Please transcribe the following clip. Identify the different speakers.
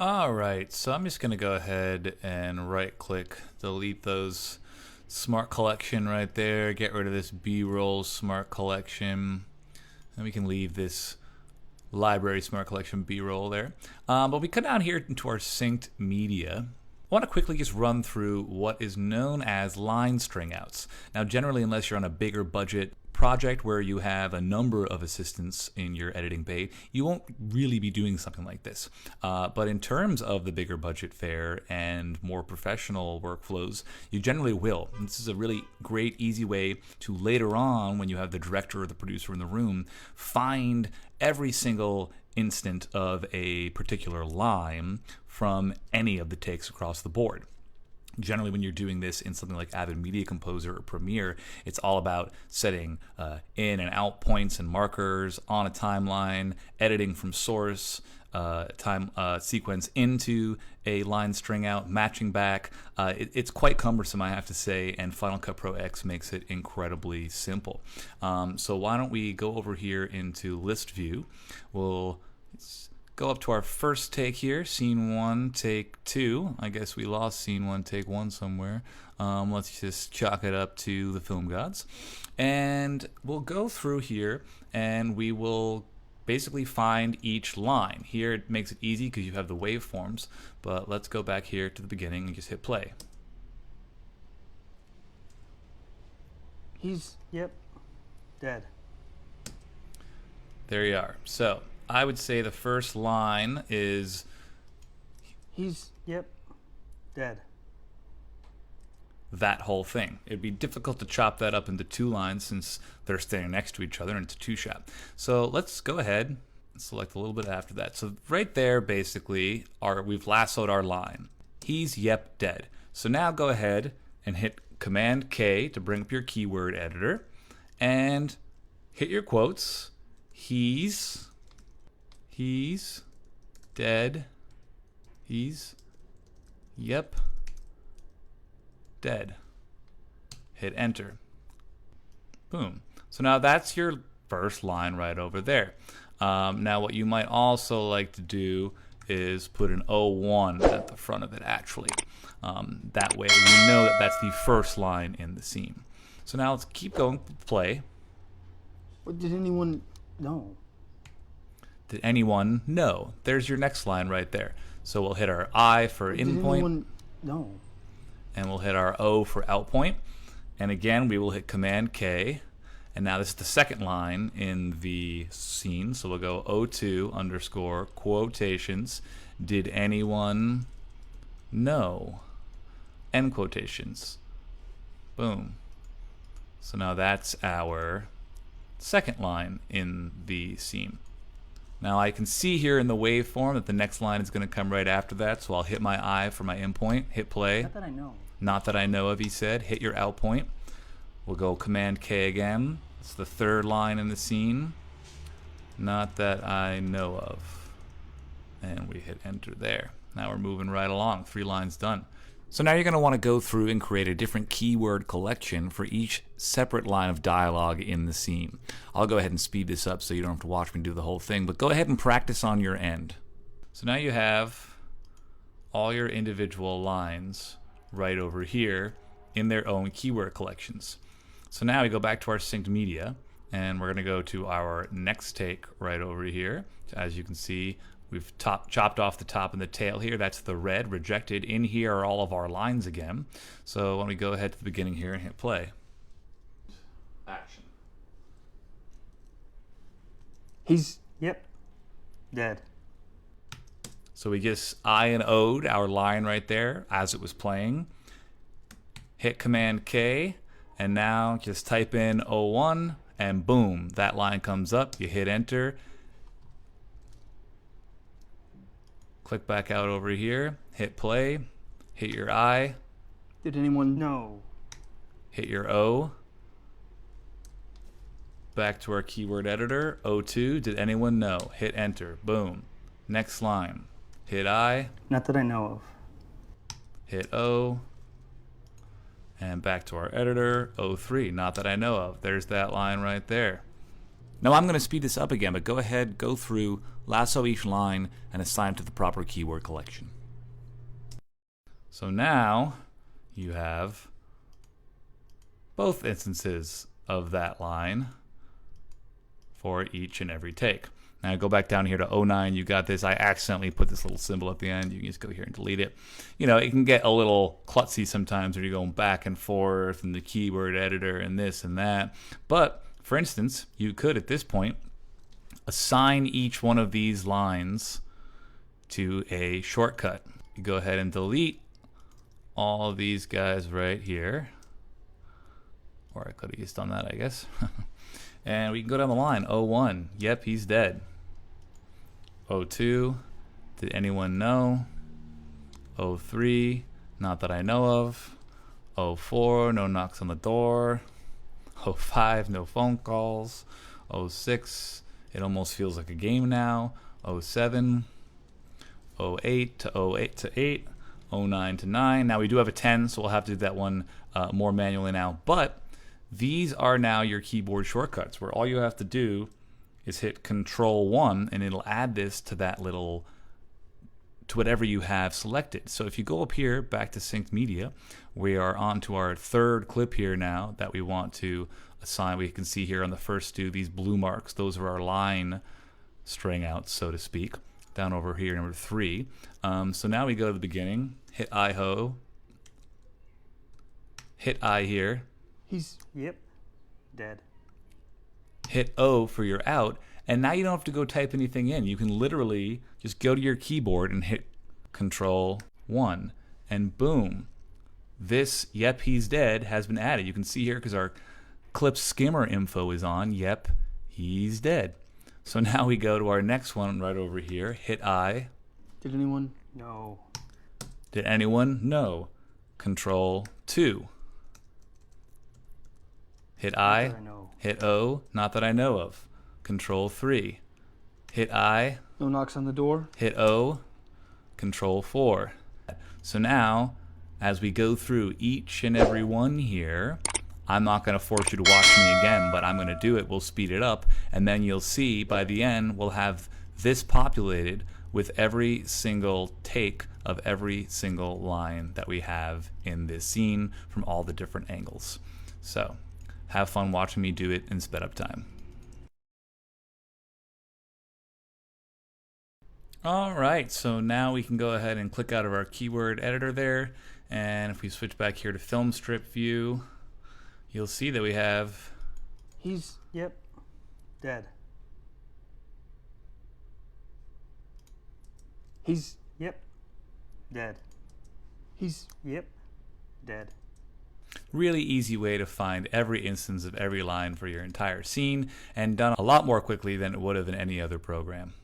Speaker 1: All right, so I'm just going to go ahead and right click, delete those smart collection right there, get rid of this B-roll smart collection, and we can leave this library smart collection B-roll there. But we come down here into our synced media. I want to quickly just run through what is known as line stringouts. Now, generally, unless you're on a bigger budget project where you have a number of assistants in your editing bay, you won't really be doing something like this. But in terms of the bigger budget fare and more professional workflows, you generally will. And this is a really great, easy way to later on, when you have the director or the producer in the room, find every single instant of a particular line from any of the takes across the board. Generally, when you're doing this in something like Avid Media Composer or Premiere, it's all about setting in and out points and markers on a timeline, editing from source, time sequence into a line string out, matching back. It's quite cumbersome, I have to say, and Final Cut Pro X makes it incredibly simple. So why don't we go over here into List View. We'll go up to our first take here, scene 1, take 2. I guess we lost scene 1, take 1 somewhere. Let's just chalk it up to the film gods. And we'll go through here and we will basically find each line. Here it makes it easy because you have the waveforms, but let's go back here to the beginning and just hit play.
Speaker 2: Yep, dead.
Speaker 1: There you are. So I would say the first line is
Speaker 2: Yep, dead.
Speaker 1: that whole thing. It'd be difficult to chop that up into 2 lines since they're standing next to each other and it's a 2-shot. So let's go ahead and select a little bit after that. So right there, basically, we've lassoed our line. He's yep dead. So now go ahead and hit Command K to bring up your keyword editor and hit your quotes. He's dead. He's yep dead. Hit enter. Boom. So now that's your first line right over there. Now what you might also like to do is put an O1 at the front of it actually. That way we know that that's the first line in the scene. So now let's keep going, play.
Speaker 2: What did anyone know?
Speaker 1: Did anyone know? There's your next line right there. So we'll hit our I for in
Speaker 2: Did
Speaker 1: point.
Speaker 2: anyone know?
Speaker 1: And we'll hit our O for out point. And again, we will hit Command K. And now this is the second line in the scene. So we'll go O2 underscore quotations. Did anyone know? End quotations. Boom. So now that's our second line in the scene. Now I can see here in the waveform that the next line is going to come right after that, so I'll hit my I for my in point, hit play.
Speaker 2: Not that I know.
Speaker 1: Not that I know of, he said. Hit your out point. We'll go Command K again. It's the third line in the scene. Not that I know of. And we hit enter there. Now we're moving right along. 3 lines done. So now you're going to want to go through and create a different keyword collection for each separate line of dialogue in the scene. I'll go ahead and speed this up so you don't have to watch me do the whole thing, but go ahead and practice on your end. So now you have all your individual lines right over here in their own keyword collections. So now we go back to our synced media, and we're going to go to our next take right over here. As you can see, we've chopped off the top and the tail here. That's the red, rejected. In here are all of our lines again. So when we go ahead to the beginning here and hit play. Action.
Speaker 2: Yep, dead.
Speaker 1: So we just I and O'd our line right there as it was playing. Hit Command K, and now just type in O1, and boom, that line comes up. You hit enter. Click back out over here, hit play, hit your I.
Speaker 2: Did anyone know?
Speaker 1: Hit your O. Back to our keyword editor, O2, did anyone know? Hit enter, boom. Next line, hit I.
Speaker 2: Not that I know of.
Speaker 1: Hit O. And back to our editor, O3, not that I know of. There's that line right there. Now I'm going to speed this up again, but go ahead, go through, lasso each line, and assign it to the proper keyword collection. So now you have both instances of that line for each and every take. Now go back down here to 09, you got this. I accidentally put this little symbol at the end. You can just go here and delete it. You know, it can get a little klutzy sometimes when you're going back and forth and the keyword editor and this and that. But for instance, you could at this point assign each one of these lines to a shortcut. You go ahead and delete all these guys right here. Or I could have just done that, I guess. And we can go down the line. 01, yep, he's dead. 02, did anyone know? 03, not that I know of. 04, no knocks on the door. 05, no phone calls. 06, it almost feels like a game now. 07, 08 to 8. 09 to 9. Now we do have a 10, so we'll have to do that one more manually now. But these are now your keyboard shortcuts, where all you have to do is hit Control-1, and it'll add this to that little, to whatever you have selected. So if you go up here, back to Synced Media, we are on to our third clip here now that we want to assign. We can see here on the first two, these blue marks, those are our line string outs, so to speak. Down over here, number 3. So now we go to the beginning, hit I-ho, hit I here.
Speaker 2: He's, yep, dead.
Speaker 1: Hit O for your out, and now you don't have to go type anything in. You can literally just go to your keyboard and hit Control-1, and boom, this yep, he's dead has been added. You can see here because our clip skimmer info is on, yep, he's dead. So now we go to our next one right over here, hit I.
Speaker 2: Did anyone? No.
Speaker 1: Did anyone? No. Control-2. Hit I.
Speaker 2: Not that I know.
Speaker 1: Hit O, not that I know of. Control-3. Hit I.
Speaker 2: No knocks on the door.
Speaker 1: Hit O. Control-4. So now, as we go through each and every one here, I'm not going to force you to watch me again, but I'm going to do it. We'll speed it up, and then you'll see by the end we'll have this populated with every single take of every single line that we have in this scene from all the different angles. So have fun watching me do it in sped up time. Alright, so now we can go ahead and click out of our keyword editor there, and if we switch back here to film strip view, you'll see that we have...
Speaker 2: He's, yep, dead. He's, yep, dead. He's, yep, dead.
Speaker 1: Really easy way to find every instance of every line for your entire scene, and done a lot more quickly than it would have in any other program.